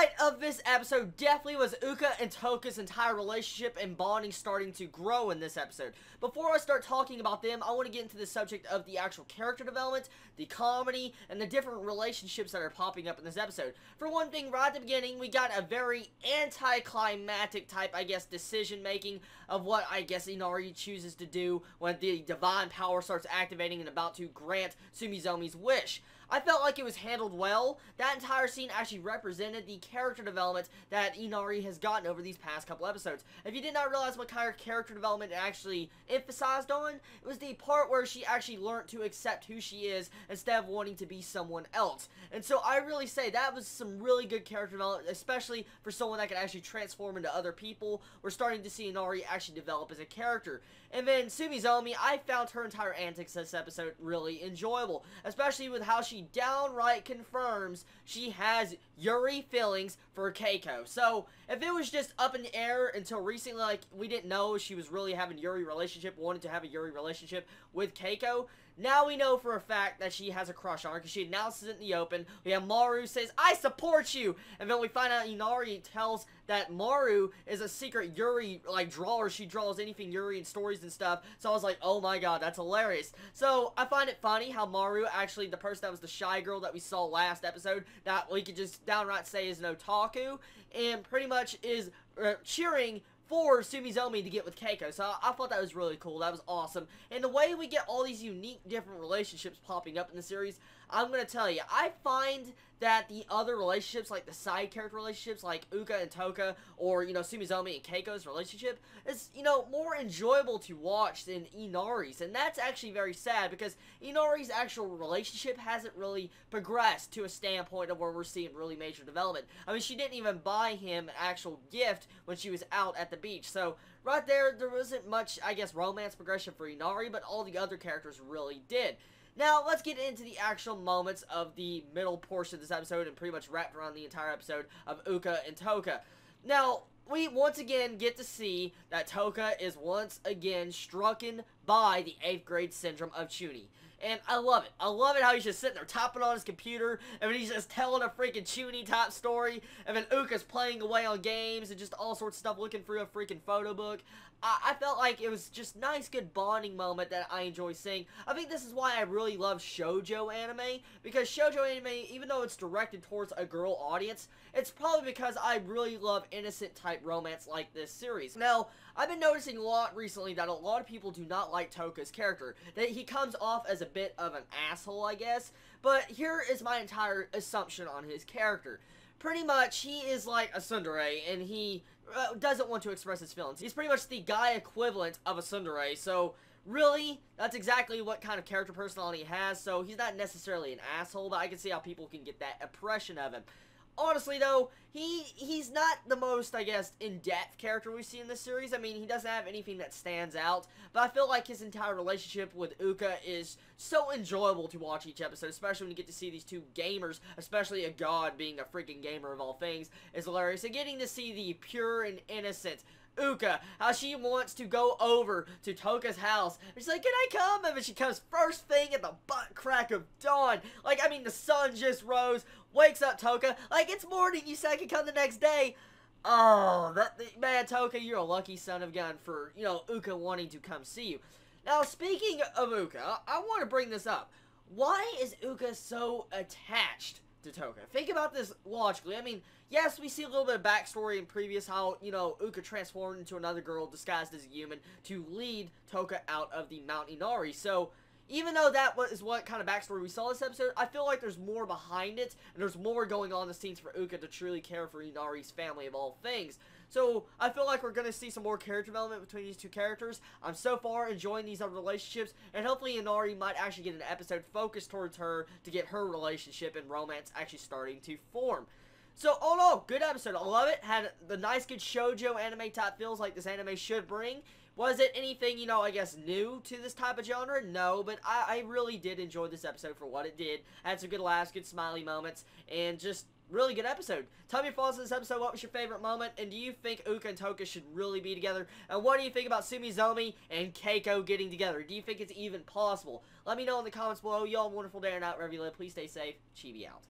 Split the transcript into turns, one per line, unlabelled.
highlight of this episode definitely was Uka and Toka's entire relationship and bonding starting to grow in this episode. Before I start talking about them, I want to get into the subject of the actual character development, the comedy, and the different relationships that are popping up in this episode. For one thing, right at the beginning, we got a very anticlimactic type, I guess, decision making of what, I guess, Inari chooses to do when the divine power starts activating and about to grant Sumizomi's wish. I felt like it was handled well. That entire scene actually represented the character development that Inari has gotten over these past couple episodes. If you did not realize what kind of character development it actually emphasized on, it was the part where she actually learned to accept who she is instead of wanting to be someone else. And so I really say that was some really good character development, especially for someone that can actually transform into other people. We're starting to see Inari actually develop as a character. And then Sumizomi, I found her entire antics this episode really enjoyable, especially with how she downright confirms she has Yuri feelings for Keiko. So, if it was just up in the air until recently, like, we didn't know she was really having Yuri relationship, wanted to have a Yuri relationship with Keiko, now we know for a fact that she has a crush on her, because she announces it in the open. We have Maru says, "I support you!" And then we find out Inari tells that Maru is a secret Yuri, like, drawer. She draws anything Yuri in stories and stuff. So I was like, oh my god, that's hilarious. So, I find it funny how Maru, actually, the person that was the shy girl that we saw last episode, that we could just downright say is an otaku, and pretty much is cheering for Sumizomi to get with Keiko. So I thought that was really cool. That was awesome. And the way we get all these unique different relationships popping up in the series, I'm going to tell you, I find that the other relationships, like the side character relationships, like Uka and Toka, or, you know, Sumizomi and Keiko's relationship, is, you know, more enjoyable to watch than Inari's. And that's actually very sad, because Inari's actual relationship hasn't really progressed to a standpoint of where we're seeing really major development. I mean, she didn't even buy him an actual gift when she was out at the beach. So, right there wasn't much, I guess, romance progression for Inari, but all the other characters really did. Now, let's get into the actual moments of the middle portion of this episode and pretty much wrapped around the entire episode of Uka and Toka. Now, we once again get to see that Toka is once again strucken by the 8th grade syndrome of Chuni. And I love it. I love it how he's just sitting there typing on his computer, and then he's just telling a freaking Chuni type story, and then Uka's playing away on games and just all sorts of stuff, looking through a freaking photo book. I felt like it was just nice, good bonding moment that I enjoy seeing. I think this is why I really love shoujo anime, because shoujo anime, even though it's directed towards a girl audience, it's probably because I really love innocent type romance like this series. Now, I've been noticing a lot recently that a lot of people do not like Toka's character, that he comes off as a bit of an asshole, I guess, but here is my entire assumption on his character. Pretty much, he is like a tsundere, and he doesn't want to express his feelings. He's pretty much the guy equivalent of a tsundere, so really, that's exactly what kind of character personality he has, so he's not necessarily an asshole, but I can see how people can get that impression of him. Honestly, though, he's not the most, I guess, in-depth character we see in this series. I mean, he doesn't have anything that stands out, but I feel like his entire relationship with Uka is so enjoyable to watch each episode, especially when you get to see these two gamers, especially a god being a freaking gamer of all things, is hilarious. And getting to see the pure and innocent Uka, how she wants to go over to Toka's house. And she's like, "Can I come?" And then she comes first thing at the butt crack of dawn. Like, I mean, the sun just rose, wakes up Toka. Like, it's morning, you said I could come the next day. Oh, man, Toka, you're a lucky son of a gun for, you know, Uka wanting to come see you. Now, speaking of Uka, I want to bring this up. Why is Uka so attached to Toka? Think about this logically. I mean, yes, we see a little bit of backstory in previous how, you know, Uka transformed into another girl disguised as a human to lead Toka out of the Mount Inari. So, even though that is what kind of backstory we saw this episode, I feel like there's more behind it, and there's more going on in the scenes for Uka to truly care for Inari's family of all things. So, I feel like we're going to see some more character development between these two characters. I'm so far enjoying these other relationships, and hopefully Inari might actually get an episode focused towards her to get her relationship and romance actually starting to form. So, all in all, good episode. I love it. Had the nice, good shoujo anime type feels like this anime should bring. Was it anything, you know, I guess, new to this type of genre? No, but I really did enjoy this episode for what it did. Had some good laughs, good smiley moments, and just really good episode. Tell me your thoughts on this episode. What was your favorite moment? And do you think Uka and Toka should really be together? And what do you think about Sumizomi and Keiko getting together? Do you think it's even possible? Let me know in the comments below. Y'all have a wonderful day or night wherever you live. Please stay safe. Chibi out.